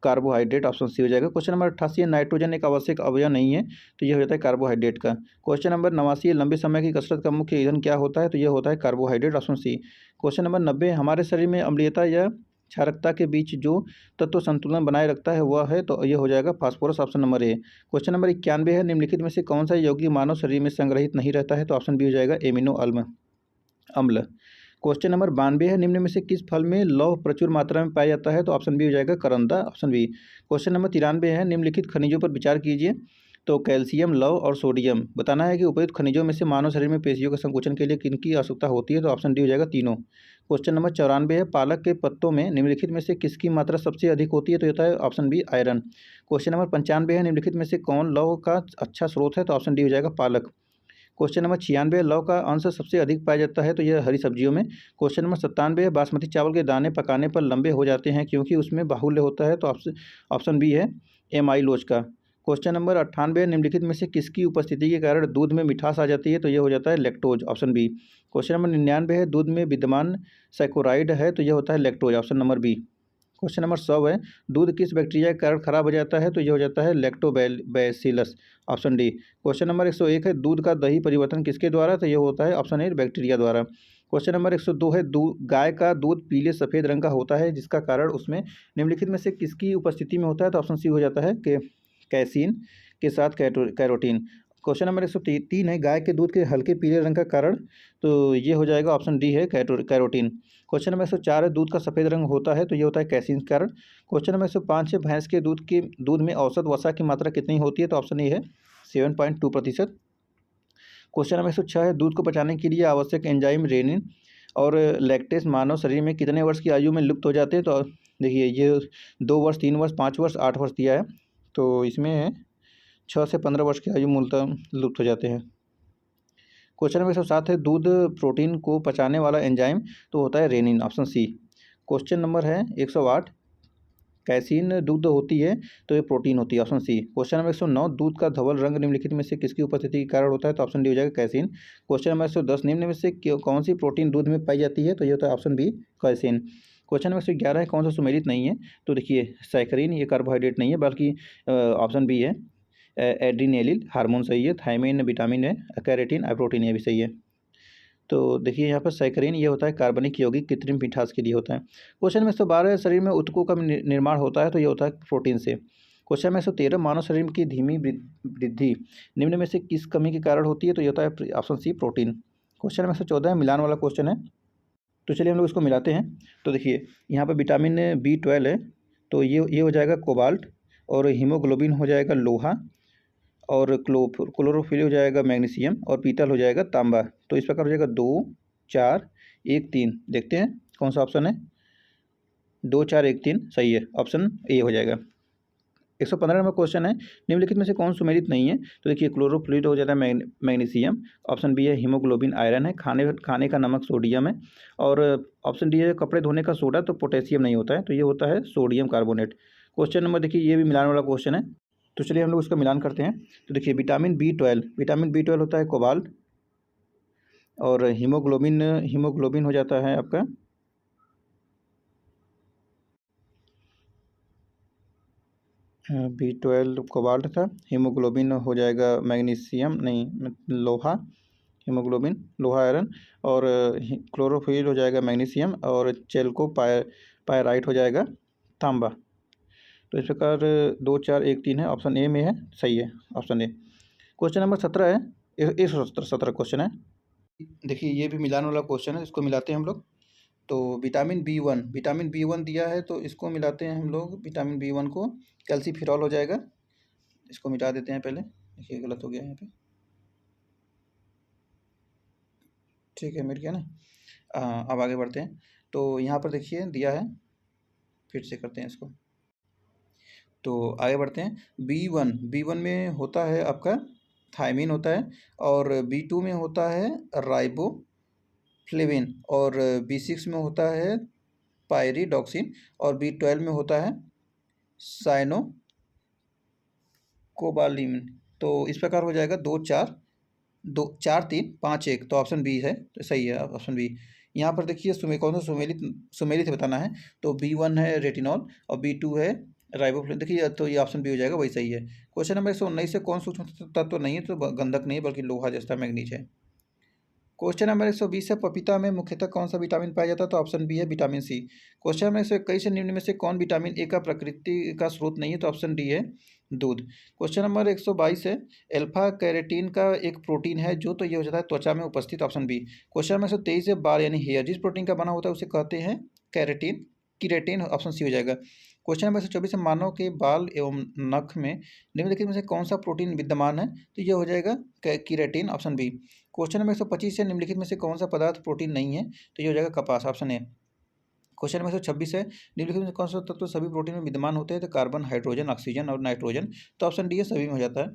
कार्बोहाइड्रेट, ऑप्शन सी हो जाएगा। क्वेश्चन नंबर 88 है, नाइट्रोजन एक आवश्यक अवयव नहीं है, तो यह हो जाता है कार्बोहाइड्रेट का। क्वेश्चन नंबर 89 है, लंबे समय की कसरत का मुख्य ईंधन क्या होता है? तो यह होता है carbohydrate, option C. Question number 90, हमारे शरीर में अम्लीयता या क्षारकता के बीच जो तत्व संतुलन बनाए रखता है वह है, तो यह हो जाएगा phosphorus, option number A. Question number 91 है, निम्नलिखित में से कौन सा यौगिक मानव शरीर में संग्रहित नहीं रहता है? तो ऑप्शन बी हो जाएगा एमिनो अम्ल। क्वेश्चन नंबर 92 है, निम्न में से किस फल में लौह प्रचुर मात्रा में पाया जाता है? तो ऑप्शन बी हो जाएगा करंदा, ऑप्शन बी। क्वेश्चन नंबर 93 है, निम्नलिखित खनिजों पर विचार कीजिए, तो कैल्शियम, लौह और सोडियम। बताना है कि उपयुक्त खनिजों में से मानव शरीर में पेशियों के संकुचन के लिए किनकी आवश्यकता होती है? तो ऑप्शन डी हो जाएगा तीनों। क्वेश्चन नंबर 94 है, पालक के पत्तों में निम्नलिखित में से किसकी मात्रा सबसे अधिक होती है? तो होता है option B iron. Question number 95 है, निम्नलिखित में से कौन लौह का अच्छा स्रोत है? तो ऑप्शन डी हो जाएगा पालक। क्वेश्चन नंबर 96, लौह का अंश सबसे अधिक पाया जाता है, तो यह हरी सब्जियों में। क्वेश्चन नंबर 97, बासमती चावल के दाने पकाने पर लंबे हो जाते हैं क्योंकि उसमें बाहुल्य होता है, तो ऑप्शन बी है एमाइलोज का। क्वेश्चन नंबर 98, निम्नलिखित में से किसकी उपस्थिति के कारण दूध में मिठास आ जाती है? तो यह हो जाता है lactose, option B. Question number 99 है, दूध में विद्यमान सैकोराइड है, तो यह होता है lactose, option number B. Question number 100 है, दूध किस बैक्टीरिया के कारण खराब हो जाता है? तो यह हो जाता है lactobacillus, option D. Question number 101 है, दूध का दही परिवर्तन किसके द्वारा? तो यह होता है ऑप्शन ए बैक्टीरिया द्वारा। क्वेश्चन नंबर 102 है, गाय का दूध पीले सफ़ेद रंग का होता है जिसका कारण उसमें निम्नलिखित में से किसकी उपस्थिति में होता है? तो ऑप्शन सी हो जाता है कि कैसीन के साथ कैरोटीन। क्वेश्चन नंबर 103 है, गाय के दूध के हल्के पीले रंग का कारण? तो ये हो जाएगा ऑप्शन डी है कैरोटीन। क्वेश्चन नंबर 104 है, दूध का सफ़ेद रंग होता है, तो ये होता है कैसीन के कारण। क्वेश्चन नंबर 105 है, भैंस के दूध में औसत वसा की मात्रा कितनी होती है? तो ऑप्शन ए है 7.2%। क्वेश्चन नंबर 106 है, दूध को पचाने के लिए आवश्यक एंजाइम रेनिन और लैक्टेस मानव शरीर में कितने वर्ष की आयु में लुप्त हो जाते हैं? तो देखिए ये 2 वर्ष, 3 वर्ष, 5 वर्ष, 8 वर्ष दिया है, तो इसमें 6 से 15 वर्ष की आयु मूलतः लुप्त हो जाते हैं। क्वेश्चन नंबर 107 है, दूध प्रोटीन को पचाने वाला एंजाइम, तो होता है rennin, option C. Question number है 108, कैसीन दूध होती है, तो ये प्रोटीन होती है, ऑप्शन सी। क्वेश्चन नंबर 109, दूध का धवल रंग निम्नलिखित में से किसकी उपस्थिति के कारण होता है? तो ऑप्शन डी हो जाएगा कैसीन। क्वेश्चन नंबर 110, निम्न में से कौन सी प्रोटीन दूध में पाई जाती है? तो ये होता है option B casein. Question number 111 है, कौन सा सुमेलित नहीं है? तो देखिए सैकरीन, ये कार्बोहाइड्रेट नहीं है बल्कि ऑप्शन बी है एड्रीनेलिन हार्मोन सही है, थायमिन विटामिन है, कैरेटिन प्रोटीन, ये भी सही है। तो देखिए यहाँ पर सैकरीन ये होता है कार्बनिक यौगिक कृत्रिम मिठास के लिए होता है। क्वेश्चन नंबर 112, शरीर में ऊतकों का निर्माण होता है, तो ये होता है प्रोटीन से। क्वेश्चन नंबर 113, मानव शरीर की धीमी वृद्धि निम्न में से किस कमी के कारण होती है? तो ये होता है option C protein. Question number 114 मिलान वाला क्वेश्चन है, तो चलिए हम लोग इसको मिलाते हैं। तो देखिए यहाँ पर विटामिन B12 है, तो ये हो जाएगा कोबाल्ट, और हीमोग्लोबिन हो जाएगा लोहा, और क्लोरोफिल हो जाएगा मैग्नीशियम, और पीतल हो जाएगा तांबा। तो इस प्रकार हो जाएगा 2 4 1 3। देखते हैं कौन सा ऑप्शन है। 2 4 1 3 सही है, ऑप्शन ए हो जाएगा। 115 नंबर क्वेश्चन है, निम्नलिखित में से कौन सुमेलित नहीं है। तो देखिए क्लोरोफ्लूइड हो जाता है मैग्नीशियम, ऑप्शन बी है हीमोग्लोबिन आयरन है, खाने का नमक सोडियम है, और ऑप्शन डी है कपड़े धोने का सोडा तो पोटेशियम नहीं होता है, तो ये होता है सोडियम कार्बोनेट। क्वेश्चन नंबर देखिए ये भी मिलान वाला क्वेश्चन है, तो चलिए हम लोग इसका मिलान करते हैं। तो देखिए विटामिन बी 12 होता है कोबाल्ट, और हीमोग्लोबिन हो जाता है आपका B12 कोबाल्ट था। हीमोग्लोबिन हो जाएगा मैग्नीशियम नहीं लोहा, हीमोग्लोबिन लोहा आयरन, और क्लोरोफिल हो जाएगा मैग्नीशियम, और पायराइट हो जाएगा तांबा। तो इस प्रकार 2 4 1 3 है, ऑप्शन ए में है, सही है ऑप्शन ए। क्वेश्चन नंबर 17 है, 117 क्वेश्चन है। देखिए ये भी मिलान वाला क्वेश्चन है, इसको मिलाते हैं हम लोग। तो विटामिन बी वन दिया है, तो इसको मिलाते हैं हम लोग। विटामिन बी 1 को कैल्सीफिरॉल हो जाएगा, इसको मिटा देते हैं पहले। देखिए गलत हो गया यहाँ पे, ठीक है मिट गया ना। अब आगे बढ़ते हैं। तो यहाँ पर देखिए दिया है, फिर से करते हैं इसको। तो आगे बढ़ते हैं। बी वन में होता है आपका थायमिन होता है, और बी 2 में होता है राइबोफ्लेविन, और बी 6 में होता है पायरिडॉक्सिन, और बी 12 में होता है साइनोकोबालिन। तो इस प्रकार हो जाएगा 2 4 3 5 1, तो ऑप्शन बी है, तो सही है ऑप्शन बी। यहाँ पर देखिए कौन सा सुमेलित बताना है। तो बी 1 है रेटिनॉल, और बी 2 है राइबोफ्लेविन। देखिए तो ये ऑप्शन बी हो जाएगा, वही सही है। क्वेश्चन नंबर 119 से कौन सूक्ष्म तत्व नहीं है। तो गंधक नहीं है, बल्कि लोहा जैसा मैग्नीज है। क्वेश्चन नंबर 120 है, पपीता में मुख्यतः कौन सा विटामिन पाया जाता है। तो ऑप्शन बी है विटामिन सी। क्वेश्चन नंबर 121 से निम्न में से कौन विटामिन ए का प्रकृति का स्रोत नहीं है। तो ऑप्शन डी है दूध। क्वेश्चन नंबर 122 है, अल्फा कैरेटीन का एक प्रोटीन है जो, तो ये हो जाता है त्वचा में उपस्थित, ऑप्शन बी। क्वेश्चन नंबर 123 है, बाल यानी हेयर जिस प्रोटीन का बना होता है उसे कहते हैं कीरेटिन, ऑप्शन सी हो जाएगा। क्वेश्चन नंबर 124 है, मानव के बाल एवं नख में निम्नलिखित में से कौन सा प्रोटीन विद्यमान है। तो ये हो जाएगा कीरेटिन, ऑप्शन बी। क्वेश्चन नंबर 125 है, निम्नलिखित में से कौन सा पदार्थ प्रोटीन नहीं है। तो ये हो जाएगा कपास, ऑप्शन ए। क्वेश्चन नंबर 126 है, निम्नलिखित में से कौन सा तत्व सभी प्रोटीन में विद्यमान होते हैं। तो कार्बन, हाइड्रोजन, ऑक्सीजन और नाइट्रोजन। तो ऑप्शन डी है, सभी में हो जाता है।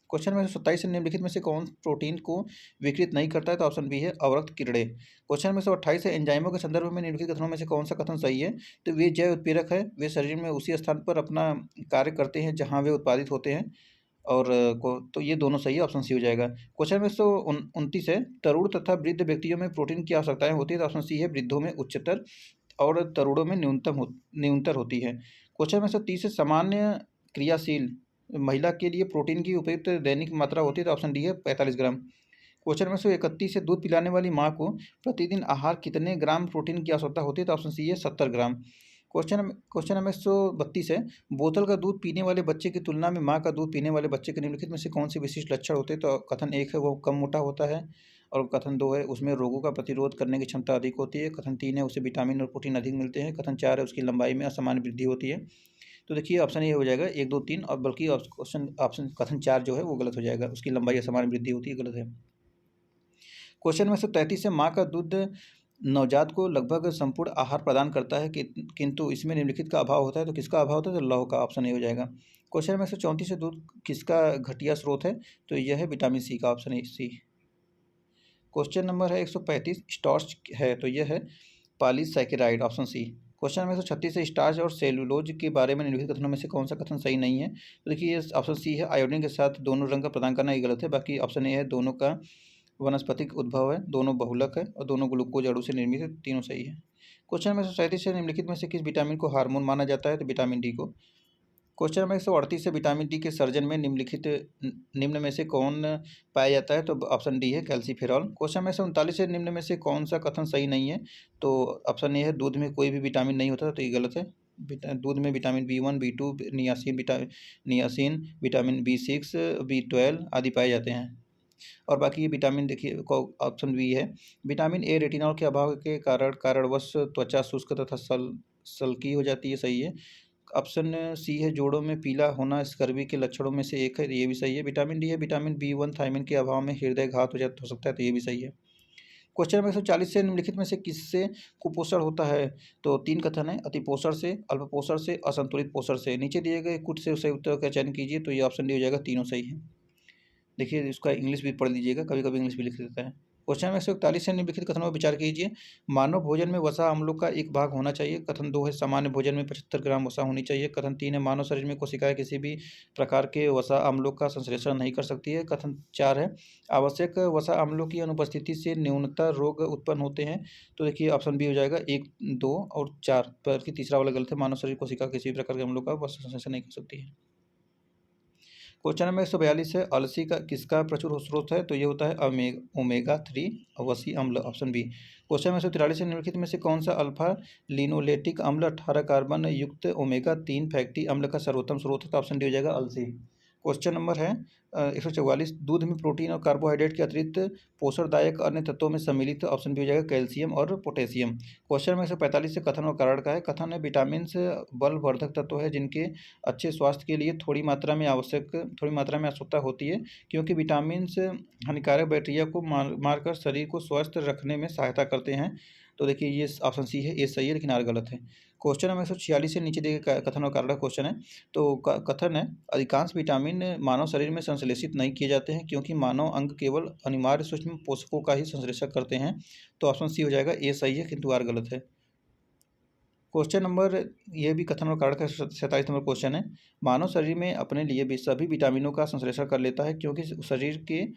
क्वेश्चन नंबर 127 है, निम्नलिखित में से कौन प्रोटीन को विकृत नहीं करता है। तो ऑप्शन बी है अवरक्त किरणें। क्वेश्चन नंबर 128 है, एंजाइमों के संदर्भ में निम्नलिखित कथनों में से कौन सा कथन सही है। तो वे जैव उत्प्रेरक है, वे शरीर में उसी स्थान पर अपना कार्य करते हैं जहाँ वे उत्पादित होते हैं, और तो ये दोनों सही है, ऑप्शन सी हो जाएगा। क्वेश्चन नंबर 129 है, तरुण तथा वृद्ध व्यक्तियों में प्रोटीन की आवश्यकताएं होती है। तो ऑप्शन सी है, वृद्धों में उच्चतर और तरुणों में न्यूनतर होती है। क्वेश्चन नंबर 130 है, सामान्य क्रियाशील महिला के लिए प्रोटीन की उपयुक्त दैनिक मात्रा होती है। तो ऑप्शन डी है 45 ग्राम। क्वेश्चन नंबर 131 है, दूध पिलाने वाली माँ को प्रतिदिन आहार कितने ग्राम प्रोटीन की आवश्यकता होती है। तो ऑप्शन सी है 70 ग्राम। क्वेश्चन नंबर 132 है, बोतल का दूध पीने वाले बच्चे की तुलना में माँ का दूध पीने वाले बच्चे के निम्नलिखित में से कौन से विशिष्ट लक्षण होते हैं। तो कथन 1 है, वो कम मोटा होता है, और कथन 2 है, उसमें रोगों का प्रतिरोध करने की क्षमता अधिक होती है। कथन 3 है, उसे विटामिन और प्रोटीन अधिक मिलते हैं। कथन 4 है, उसकी लंबाई में असामान्य वृद्धि होती है। तो देखिए ऑप्शन ये हो जाएगा 1 2 3, और बल्कि ऑप्शन कथन 4 जो है वो गलत हो जाएगा, उसकी लंबाई असामान्य वृद्धि होती है, गलत है। क्वेश्चन नंबर 133 है, माँ का दूध नवजात को लगभग संपूर्ण आहार प्रदान करता है, किंतु इसमें निम्नलिखित का अभाव होता है। तो किसका अभाव होता है। तो लौह का, ऑप्शन ए हो जाएगा। क्वेश्चन नंबर 134 है, दूध किसका घटिया स्रोत है। तो यह है विटामिन सी का, option A C. Question number है 135, स्टार्च है, तो यह है polysaccharide, option C. Question number 136 है, स्टार्च और सेलुलोज के बारे में निम्नलिखित कथनों में से कौन सा कथन सही नहीं है। तो देखिए ये ऑप्शन सी है, आयोडीन के साथ दोनों रंग का प्रदान करना, ये गलत है। बाकी ऑप्शन ए है, दोनों का वनस्पतिक उद्भव है, दोनों बहुलक है, और दोनों ग्लूकोज अणु से निर्मित है, तीनों सही है। क्वेश्चन नंबर 137 है, निम्नलिखित में से किस विटामिन को हार्मोन माना जाता है। तो विटामिन डी को। क्वेश्चन नंबर 138 है, विटामिन डी के सर्जन में निम्न में से कौन पाया जाता है। तो ऑप्शन डी है कैल्सीफेरॉल। क्वेश्चन नंबर 139 है, निम्न में से कौन सा कथन सही नहीं है। तो ऑप्शन ए है, दूध में कोई भी विटामिन नहीं होता, तो ये गलत है। दूध में vitamin B 1 B 2 niacin vitamin B 6 B 12 आदि पाए जाते हैं। और बाकी ये विटामिन देखिए ऑप्शन बी है, विटामिन ए रेटिनॉल के अभाव के कारणवश त्वचा शुष्क तथा सल्की हो जाती है, सही है। ऑप्शन सी है, जोड़ों में पीला होना स्कर्वी के लक्षणों में से एक है, तो ये भी सही है। विटामिन डी है, विटामिन B1 थायमिन के अभाव में हृदय घात हो सकता है, तो ये भी सही है। क्वेश्चन नंबर 140 से निम्नलिखित में से किससे कुपोषण होता है? तो 3 कथन है, अतिपोषण से, अल्प पोषण से, असंतुलित पोषण से। नीचे दिए गए कुछ से सही उत्तर का चयन कीजिए, तो ये ऑप्शन डी हो जाएगा, तीनों सही है। देखिए इसका इंग्लिश भी पढ़ लीजिएगा, कभी-कभी इंग्लिश भी लिख देता है। क्वेश्चन नंबर 141 से निम्नलिखित कथनों पर विचार कीजिए। मानव भोजन में वसा अम्लों का एक भाग होना चाहिए। कथन 2 है, सामान्य भोजन में 75 ग्राम वसा होनी चाहिए। कथन 3 है, मानव शरीर में कोशिकाएं किसी भी प्रकार के वसा अम्लों का संश्लेषण नहीं कर सकती है। कथन 4 है, आवश्यक वसा अम्लों की अनुपस्थिति से न्यूनता रोग उत्पन्न होते हैं। तो देखिए ऑप्शन बी हो जाएगा, 1, 2 और 4, बल्कि तीसरा वाला गलत है, मानव शरीर कोशिका किसी भी प्रकार के अम्लों का वसा संश्लेषण नहीं कर सकती है। क्वेश्चन नंबर 142 है, अलसी का किसका प्रचुर स्रोत है? तो ये होता है ओमेगा 3 वसी अम्ल, ऑप्शन बी। क्वेश्चन नंबर 143 है, निम्नलिखित में से कौन सा अल्फा लिनोलेटिक अम्ल 18 कार्बन युक्त ओमेगा 3 फैटी अम्ल का सर्वोत्तम स्रोत है? तो ऑप्शन डी हो जाएगा, अलसी। क्वेश्चन नंबर है 144, दूध में प्रोटीन और कार्बोहाइड्रेट के अतिरिक्त पोषणदायक अन्य तत्वों में सम्मिलित, ऑप्शन बी हो जाएगा, कैल्शियम और पोटेशियम। क्वेश्चन नंबर 145 से कथन और कारण का है। कथन है, विटामिन बलवर्धक तत्व है जिनके अच्छे स्वास्थ्य के लिए थोड़ी मात्रा में आवश्यकता होती है, क्योंकि विटामिन हानिकारक बैक्टीरिया को मारकर शरीर को स्वस्थ रखने में सहायता करते हैं। तो देखिए ये ऑप्शन सी है, ये सही है, लेकिन आर गलत है। क्वेश्चन नंबर 146 से नीचे दिए गए कथन और कारण का क्वेश्चन है। तो कथन है, अधिकांश विटामिन मानव शरीर में संश्लेषित नहीं किए जाते हैं, क्योंकि मानव अंग केवल अनिवार्य सूक्ष्म पोषकों का ही संश्लेषण करते हैं। तो ऑप्शन सी हो जाएगा, ए सही है, किंतु आर गलत है। क्वेश्चन नंबर, ये भी कथन और कारण का 47 नंबर क्वेश्चन है। मानव शरीर में अपने लिए भी सभी विटामिनों का संश्लेषण कर लेता है, क्योंकि शरीर के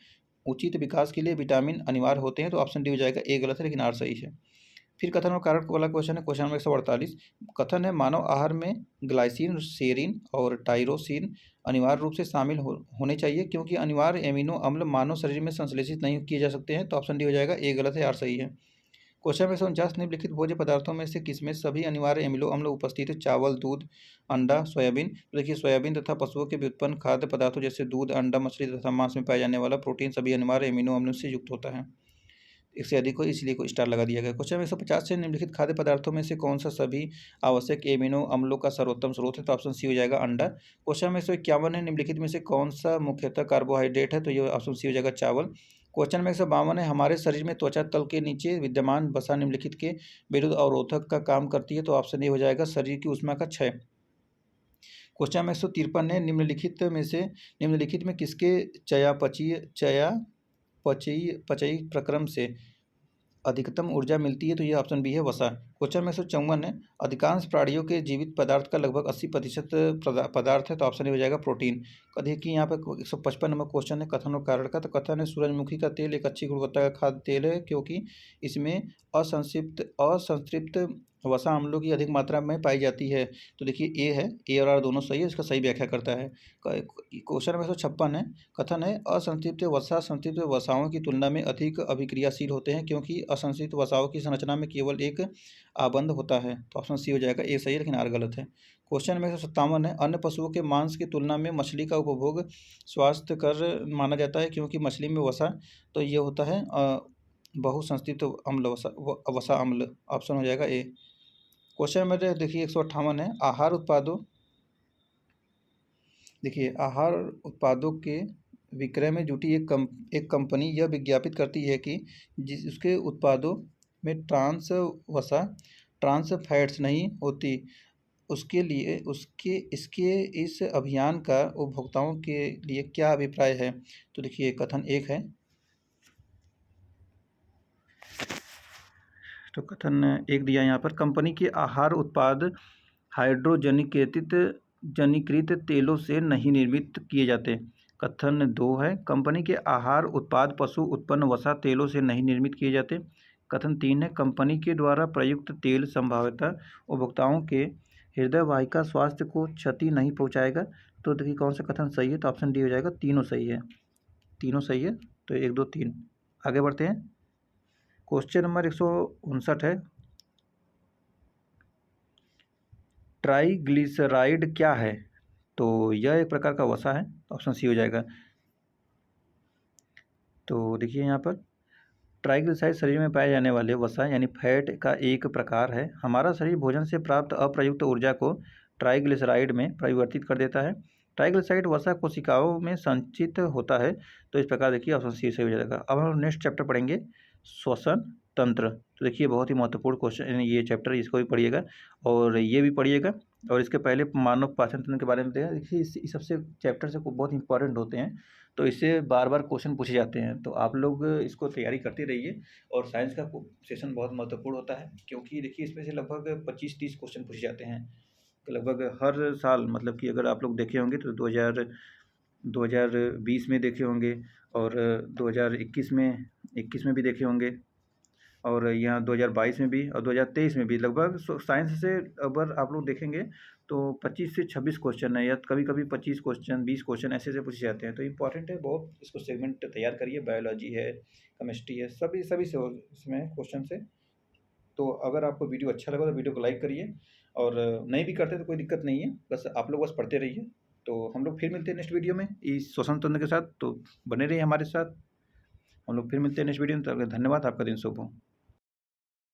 उचित विकास के लिए विटामिन अनिवार्य होते हैं। तो ऑप्शन डी हो जाएगा, ए गलत है, लेकिन आर सही है। फिर कथन और कारण वाला क्वेश्चन है, क्वेश्चन नंबर 148। कथन है, मानव आहार में ग्लाइसिन, सेरिन और टाइरोसिन अनिवार्य रूप से शामिल होने चाहिए, क्योंकि अनिवार्य एमिनो अम्ल मानव शरीर में संश्लेषित नहीं किए जा सकते हैं। तो ऑप्शन डी हो जाएगा, ए गलत है, आर सही है। क्वेश्चन नंबर 149, निम्नलिखित भोज्य पदार्थों में से किसमें सभी अनिवार्य एमिनो अम्ल उपस्थित है? चावल, दूध, अंडा, सोयाबीन। तो देखिए सोयाबीन तथा पशुओं के व्युत्पन्न खाद्य पदार्थों जैसे दूध, अंडा, मछली तथा मांस में पाया जाने वाला प्रोटीन सभी अनिवार्य एमिनो अम्लों से युक्त होता है। इससे अधिक हो इसलिए को स्टार लगा दिया गया। क्वेश्चन 150 से, निम्नलिखित खाद्य पदार्थों में से कौन सा सभी आवश्यक एमिनो अम्लों का सर्वोत्तम स्रोत है? तो ऑप्शन सी हो जाएगा, अंडा। क्वेश्चन नंबर 151 है, निम्नलिखित में से कौन सा मुख्यतः कार्बोहाइड्रेट है? तो ये ऑप्शन सी हो जाएगा, चावल। क्वेश्चन नंबर 152 है, हमारे शरीर में त्वचा तल के नीचे विद्यमान वसा निम्नलिखित के विरुद्ध अवरोधक का काम करती है। तो ऑप्शन ए हो जाएगा, शरीर की ऊष्मा का क्षय। क्वेश्चन नंबर 153 है, निम्नलिखित में किसके चयापचयी प्रक्रम से अधिकतम ऊर्जा मिलती है? तो ये ऑप्शन बी है, वसा। क्वेश्चन नंबर 154 है, अधिकांश प्राणियों के जीवित पदार्थ का लगभग 80% पदार्थ है। तो ऑप्शन ए हो जाएगा, प्रोटीन। देखिए यहाँ पर 155 नंबर क्वेश्चन है, कथन और कारण का। तो कथन है, सूरजमुखी का तेल एक अच्छी गुणवत्ता का खाद्य तेल है, क्योंकि इसमें असंतृप्त वसा अम्लों की अधिक मात्रा में पाई जाती है। तो देखिए ए है, ए और आर दोनों सही है, इसका सही व्याख्या करता है। क्वेश्चन नंबर 156 है, कथन है, असंतृप्त वसा संतृप्त वसाओं की तुलना में अधिक अभिक्रियाशील होते हैं, क्योंकि असंतृप्त वसाओं की संरचना में केवल एक आबंध होता है। तो ऑप्शन सी हो जाएगा, ए सही है, लेकिन आर गलत है। क्वेश्चन नंबर 157 है, अन्य पशुओं के मांस की तुलना में मछली का उपभोग स्वास्थ्यकर माना जाता है, क्योंकि मछली में वसा, तो ये होता है बहुसंतृप्त अम्ल वसा अम्ल, ऑप्शन हो जाएगा ए। क्वेश्चन नंबर देखिए 158 है, आहार उत्पादों के विक्रय में जुटी एक कंपनी यह विज्ञापित करती है कि उसके उत्पादों में ट्रांस फैट्स नहीं होती। इसके इस अभियान का उपभोक्ताओं के लिए क्या अभिप्राय है? तो देखिए कथन एक है, तो कथन एक दिया यहाँ पर, कंपनी के आहार उत्पाद हाइड्रोजनीकृत तेलों से नहीं निर्मित किए जाते। कथन दो है, कंपनी के आहार उत्पाद पशु उत्पन्न वसा तेलों से नहीं निर्मित किए जाते। कथन तीन है, कंपनी के द्वारा प्रयुक्त तेल संभाव्यतः उपभोक्ताओं के हृदय वाहिका स्वास्थ्य को क्षति नहीं पहुँचाएगा। तो देखिए कौन सा कथन सही है? तो ऑप्शन डी हो जाएगा, तीनों सही है, तीनों सही है। तो 1, 2, 3 आगे बढ़ते हैं। क्वेश्चन नंबर 159 है, ट्राइग्लिसराइड क्या है? तो यह एक प्रकार का वसा है, ऑप्शन सी हो जाएगा। तो देखिए यहाँ पर, ट्राइग्लिसराइड शरीर में पाए जाने वाले वसा यानी फैट का एक प्रकार है। हमारा शरीर भोजन से प्राप्त अप्रयुक्त ऊर्जा को ट्राइग्लिसराइड में परिवर्तित कर देता है। ट्राइग्लिसराइड वसा कोशिकाओं में संचित होता है। तो इस प्रकार देखिए ऑप्शन सी सही हो जाएगा। अब हम नेक्स्ट चैप्टर पढ़ेंगे श्वसन तंत्र। तो देखिए बहुत ही महत्वपूर्ण क्वेश्चन ये चैप्टर, इसको भी पढ़िएगा और ये भी पढ़िएगा। और इसके पहले मानव पाचन तंत्र के बारे में देखिए इस सबसे चैप्टर से बहुत इंपॉर्टेंट होते हैं, तो इससे बार बार क्वेश्चन पूछे जाते हैं। तो आप लोग इसको तैयारी करते रहिए। और साइंस का सेशन बहुत महत्वपूर्ण होता है, क्योंकि देखिए इसमें से लगभग 25-30 क्वेश्चन पूछे जाते हैं लगभग हर साल। मतलब कि अगर आप लोग देखे होंगे तो 2020 में देखे होंगे, और 2021 में भी देखे होंगे, और यहाँ 2022 में भी और 2023 में भी लगभग साइंस से अगर आप लोग देखेंगे तो 25 से 26 क्वेश्चन है, या कभी कभी 25 क्वेश्चन 20 क्वेश्चन ऐसे पूछे जाते हैं। तो इम्पॉर्टेंट है बहुत, इसको सेगमेंट तैयार करिए। बायोलॉजी है, केमिस्ट्री है, सभी से इसमें क्वेश्चन से। तो अगर आपको वीडियो अच्छा लगा तो वीडियो को लाइक करिए, और नहीं भी करते तो कोई दिक्कत नहीं है, बस आप लोग बस पढ़ते रहिए। तो हम लोग फिर मिलते हैं नेक्स्ट वीडियो में इस श्वसन तंत्र के साथ। तो बने रहिए हमारे साथ, हम लोग फिर मिलते हैं नेक्स्ट वीडियो में। तो धन्यवाद, आपका दिन शुभ हो।